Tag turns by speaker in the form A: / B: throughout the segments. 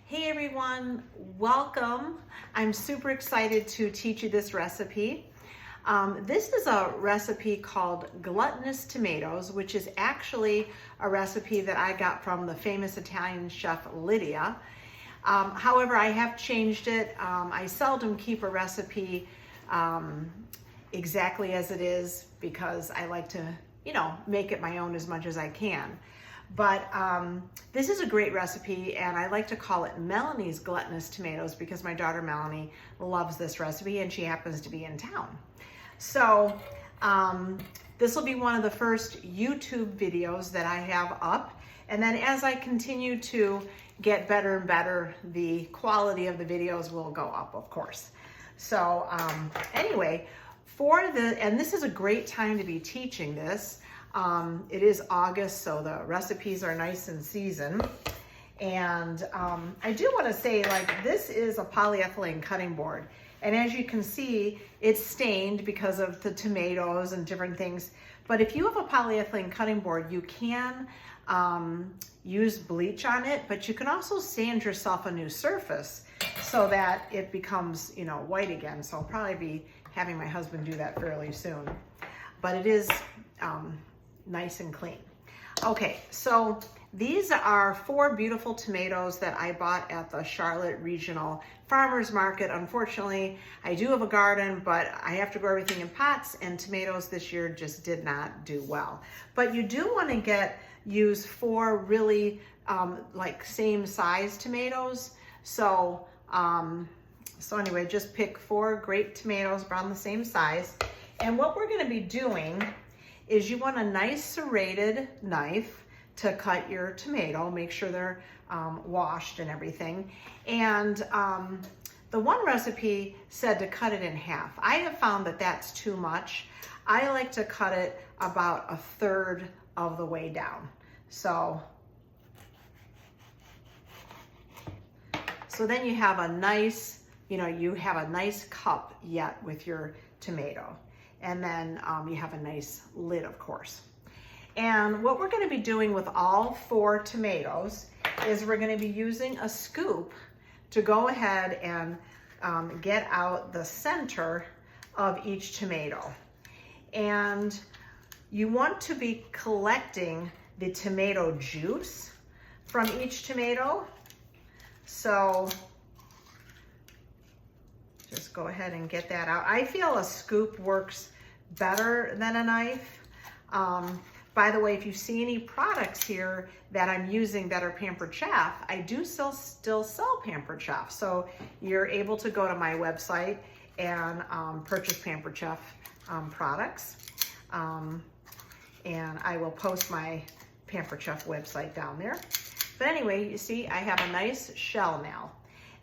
A: Hey everyone, welcome. I'm super excited to teach you this recipe. This is a recipe called Glutenous tomatoes, which is actually a recipe that I got from the famous Italian chef Lydia. However, I have changed it. I seldom keep a recipe exactly as it is because I like to, make it my own as much as I can. But this is a great recipe, and I like to call it Melanie's Glutenous Tomatoes because my daughter Melanie loves this recipe and she happens to be in town. So this will be one of the first YouTube videos that I have up. And then as I continue to get better and better, the quality of the videos will go up, of course. So anyway, and this is a great time to be teaching this. It is August, so the recipes are nice and seasoned. And I do want to say, this is a polyethylene cutting board. And as you can see, it's stained because of the tomatoes and different things. But if you have a polyethylene cutting board, you can use bleach on it, but you can also sand yourself a new surface so that it becomes, white again. So I'll probably be having my husband do that fairly soon. But it is nice and clean. Okay, so these are 4 beautiful tomatoes that I bought at the Charlotte Regional Farmers Market. Unfortunately, I do have a garden, but I have to grow everything in pots, and tomatoes this year just did not do well. But you do want to use 4 really same size tomatoes. So anyway, just pick 4 great tomatoes around the same size. And what we're going to be doing is you want a nice serrated knife to cut your tomato. Make sure they're washed and everything. And the one recipe said to cut it in half. I have found that that's too much. I like to cut it about 1/3 of the way down. So then you have a nice, you have a nice cup yet with your tomato. And then you have a nice lid, of course. And what we're going to be doing with all 4 tomatoes is we're going to be using a scoop to go ahead and get out the center of each tomato. And you want to be collecting the tomato juice from each tomato. So just go ahead and get that out. I feel a scoop works better than a knife. By the way, if you see any products here that I'm using that are Pampered Chef, I do still sell Pampered Chef. So you're able to go to my website and purchase Pampered Chef products. And I will post my Pampered Chef website down there. But anyway, you see I have a nice shell now.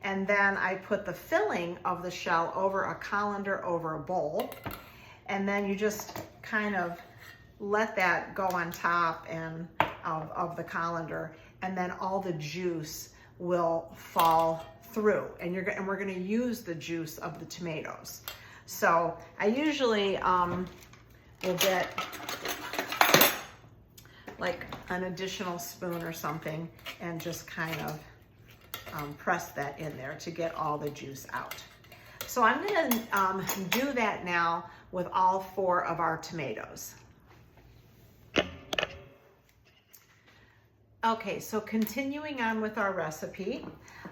A: And then I put the filling of the shell over a colander over a bowl. And then you just kind of let that go on top of the colander, and then all the juice will fall through. And we're going to use the juice of the tomatoes. So I usually will get like an additional spoon or something and just kind of press that in there to get all the juice out. So I'm going to do that now with all 4 of our tomatoes. Okay, so continuing on with our recipe,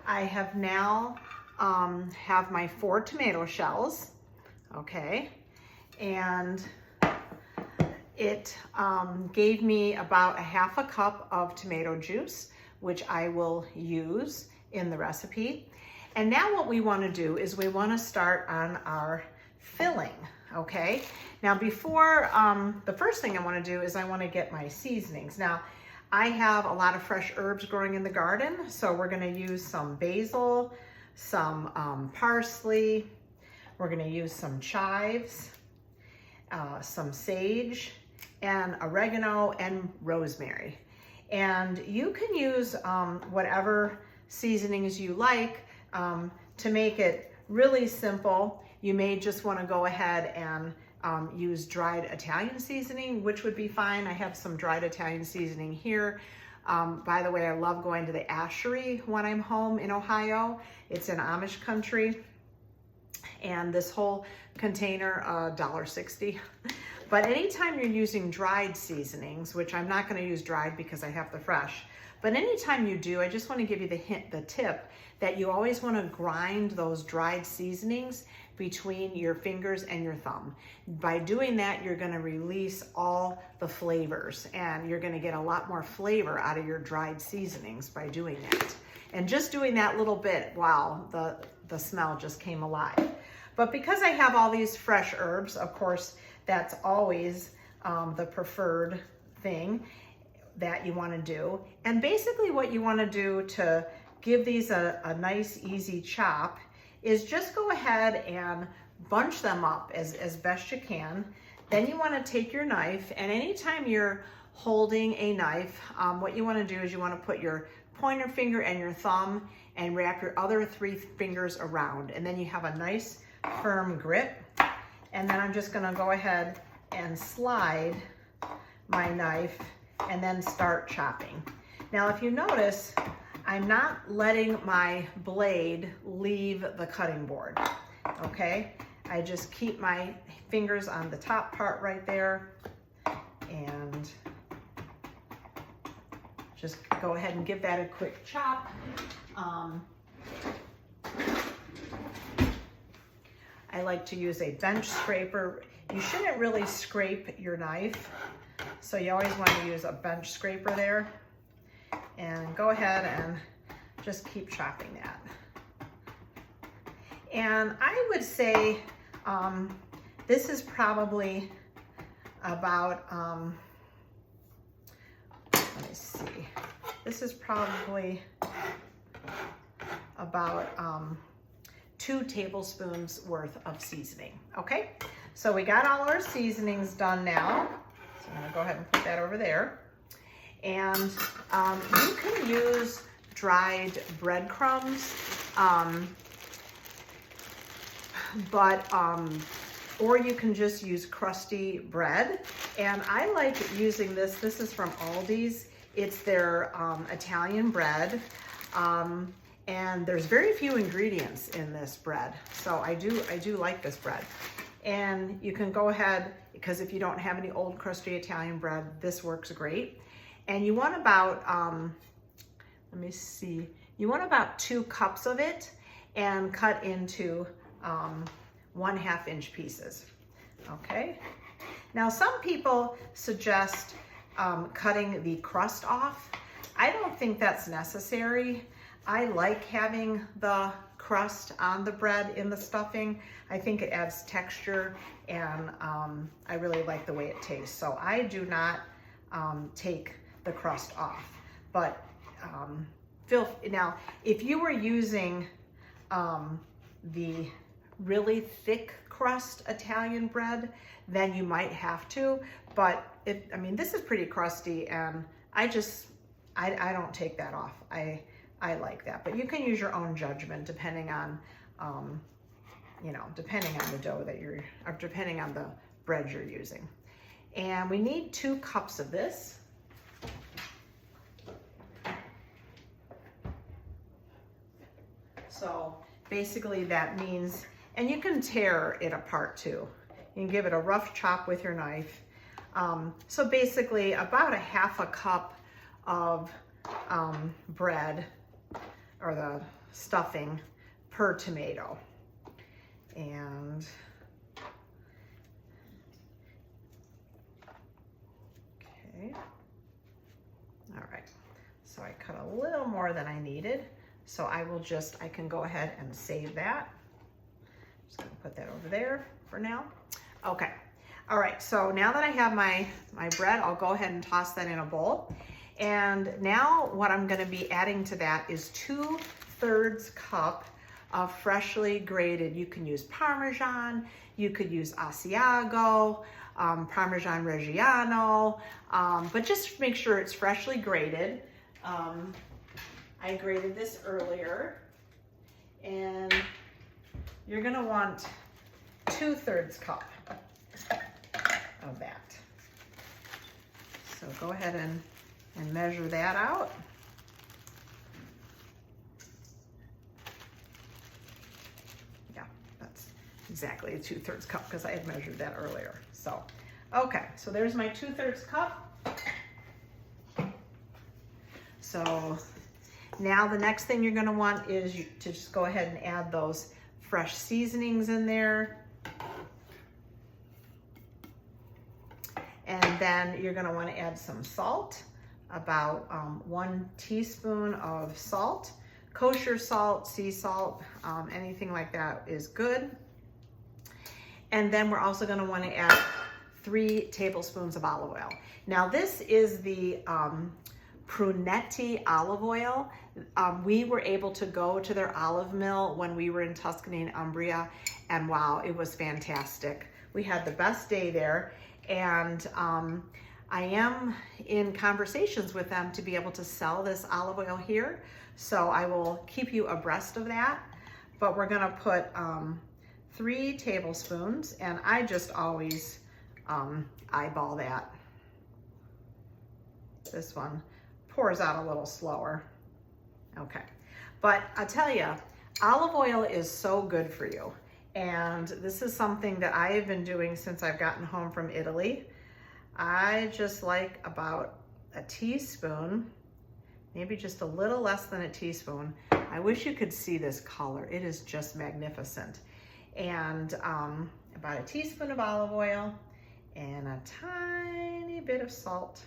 A: I have now have my 4 tomato shells, okay, and it gave me about 1/2 cup of tomato juice, which I will use in the recipe. And now what we want to do is we want to start on our filling, okay? Now before, the first thing I want to do is I want to get my seasonings. Now I have a lot of fresh herbs growing in the garden, so we're going to use some basil, some parsley, we're going to use some chives, some sage, and oregano and rosemary. And you can use whatever seasonings you like. To make it really simple, you may just want to go ahead and use dried Italian seasoning, which would be fine. I have some dried Italian seasoning here. By the way, I love going to the Ashery when I'm home in Ohio. It's in Amish country. And this whole container, $1.60. But anytime you're using dried seasonings, which I'm not going to use dried because I have the fresh, but anytime you do, I just want to give you the tip that you always want to grind those dried seasonings between your fingers and your thumb. By doing that, you're going to release all the flavors, and you're going to get a lot more flavor out of your dried seasonings by doing that. And just doing that little bit, wow, the smell just came alive. But because I have all these fresh herbs, of course, that's always the preferred thing that you want to do. And basically what you want to do to give these a nice easy chop is just go ahead and bunch them up as best you can. Then you want to take your knife, and anytime you're holding a knife, what you want to do is you want to put your pointer finger and your thumb and wrap your other 3 fingers around, and then you have a nice firm grip. And then I'm just going to go ahead and slide my knife and then start chopping. Now, if you notice, I'm not letting my blade leave the cutting board, okay? I just keep my fingers on the top part right there and just go ahead and give that a quick chop. I like to use a bench scraper. You shouldn't really scrape your knife, so you always want to use a bench scraper there. And go ahead and just keep chopping that. And I would say this is probably about, let me see, this is probably about 2 tablespoons worth of seasoning, okay? So we got all our seasonings done now. So I'm gonna go ahead and put that over there. And you can use dried breadcrumbs, or you can just use crusty bread. And I like using this. This is from Aldi's. It's their Italian bread. And there's very few ingredients in this bread. So I do like this bread. And you can go ahead, because if you don't have any old crusty Italian bread, this works great. And you want about, let me see, you want about 2 cups of it and cut into 1/2 inch pieces, okay? Now some people suggest cutting the crust off. I don't think that's necessary. I like having the crust on the bread in the stuffing. I think it adds texture, and I really like the way it tastes. So I do not take the crust off. But now, if you were using the really thick crust Italian bread, then you might have to. But I mean, this is pretty crusty, and I don't take that off. I like that, but you can use your own judgment depending on, you know, depending on the dough that or depending on the bread you're using. And we need 2 cups of this. So basically that means, and you can tear it apart too. You can give it a rough chop with your knife. So basically about 1/2 cup of bread, or the stuffing, per tomato. And okay, all right, so I cut a little more than I needed, so I can go ahead and save that. Just gonna put that over there for now. Okay, all right, so now that I have my bread, I'll go ahead and toss that in a bowl. And now what I'm gonna be adding to that is 2/3 cup of freshly grated. You can use Parmesan, you could use Asiago, Parmesan Reggiano, but just make sure it's freshly grated. I grated this earlier, and you're gonna want 2/3 cup of that. So go ahead and and measure that out. Yeah, that's exactly a 2/3 cup because I had measured that earlier. So, okay, so there's my 2/3 cup. So now the next thing you're gonna want is to just go ahead and add those fresh seasonings in there. And then you're gonna wanna add some salt, about 1 teaspoon of salt. Kosher salt, sea salt, anything like that is good. And then we're also gonna wanna add 3 tablespoons of olive oil. Now this is the Prunetti olive oil. We were able to go to their olive mill when we were in Tuscany and Umbria, and wow, it was fantastic. We had the best day there, and I am in conversations with them to be able to sell this olive oil here, so I will keep you abreast of that. But we're gonna put 3 tablespoons, and I just always eyeball that. This one pours out a little slower. Okay, but I'll tell you, olive oil is so good for you. And this is something that I have been doing since I've gotten home from Italy. I just like about a teaspoon, maybe just a little less than a teaspoon. I wish you could see this color. It is just magnificent. And about a teaspoon of olive oil and a tiny bit of salt.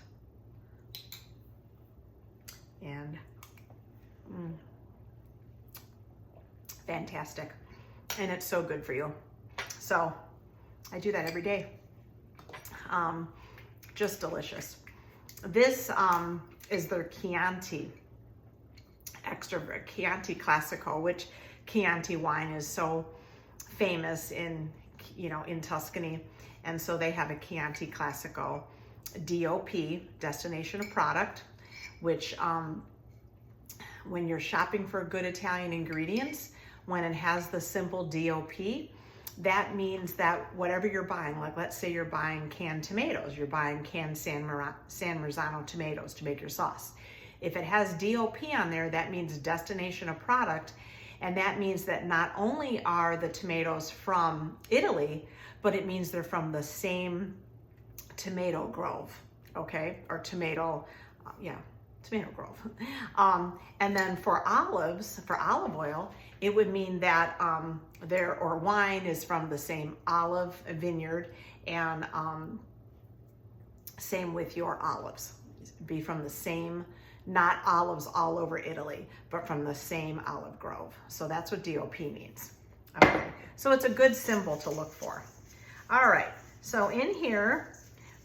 A: And fantastic. And it's so good for you. So I do that every day. Just delicious. This is their Chianti Chianti Classico, which Chianti wine is so famous in, in Tuscany. And so they have a Chianti Classico DOP, Destination of Product, which when you're shopping for good Italian ingredients, when it has the simple DOP, that means that whatever you're buying, like let's say you're buying canned tomatoes, you're buying canned San Marzano tomatoes to make your sauce. If it has DOP on there, that means Destination of Product, and that means that not only are the tomatoes from Italy, but it means they're from the same tomato grove, okay? Or tomato grove. And then for olives, for olive oil, it would mean that or wine is from the same olive vineyard, and same with your olives. Be from the same, not olives all over Italy, but from the same olive grove. So that's what DOP means. Okay, so it's a good symbol to look for. All right, so in here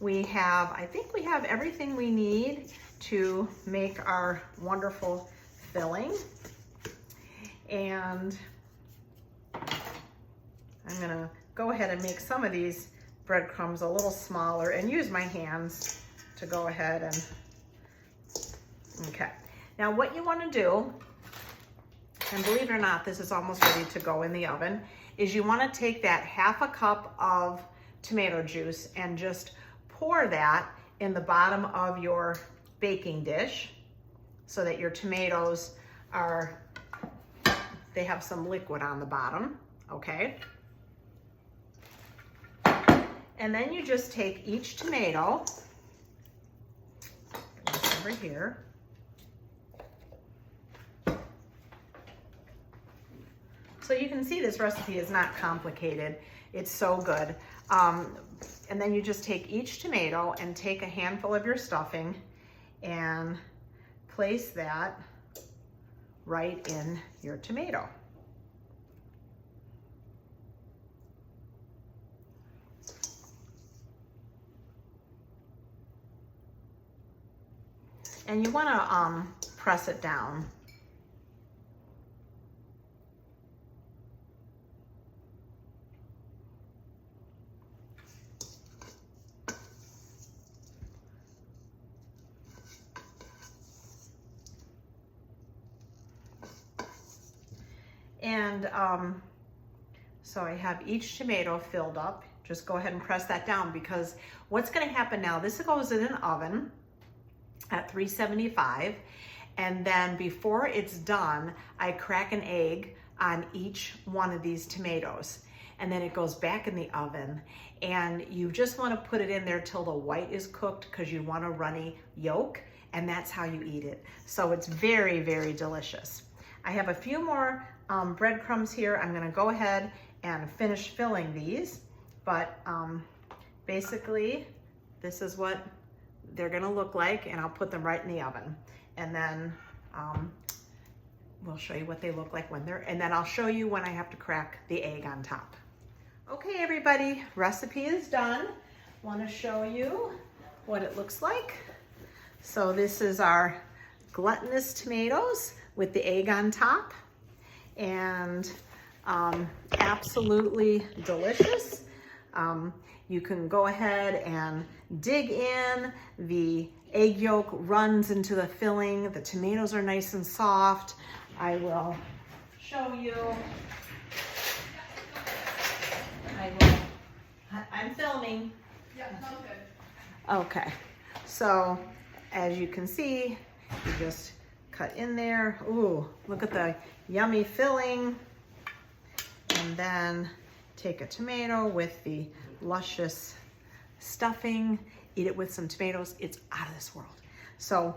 A: I think we have everything we need to make our wonderful filling. And I'm gonna go ahead and make some of these breadcrumbs a little smaller and use my hands to go ahead and, okay. Now what you wanna do, and believe it or not, this is almost ready to go in the oven, is you wanna take that 1/2 cup of tomato juice and just pour that in the bottom of your baking dish so that your tomatoes they have some liquid on the bottom, okay? And then you just take each tomato, this over here, so you can see this recipe is not complicated. It's so good. And then you just take each tomato and take a handful of your stuffing and place that right in your tomato. And you want to press it down. And so I have each tomato filled up. Just go ahead and press that down, because what's going to happen now, this goes in an oven at 375. And then before it's done, I crack an egg on each one of these tomatoes. And then it goes back in the oven. And you just want to put it in there till the white is cooked because you want a runny yolk, and that's how you eat it. So it's very, very delicious. I have a few more breadcrumbs here. I'm gonna go ahead and finish filling these, but basically this is what they're gonna look like, and I'll put them right in the oven. And then we'll show you what they look like when they're, and then I'll show you when I have to crack the egg on top. Okay, everybody, recipe is done. Want to show you what it looks like. So this is our Glutenous tomatoes with the egg on top, and absolutely delicious. You can go ahead and dig in. The egg yolk runs into the filling. The tomatoes are nice and soft. I will show you. I'm filming.
B: Yeah, sounds good.
A: Okay, so as you can see, you just cut in there. Ooh, look at the yummy filling. And then take a tomato with the luscious stuffing, eat it with some tomatoes. It's out of this world. So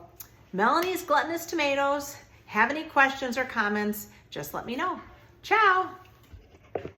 A: Melanie's Glutenous Tomatoes. Have any questions or comments, just let me know. Ciao.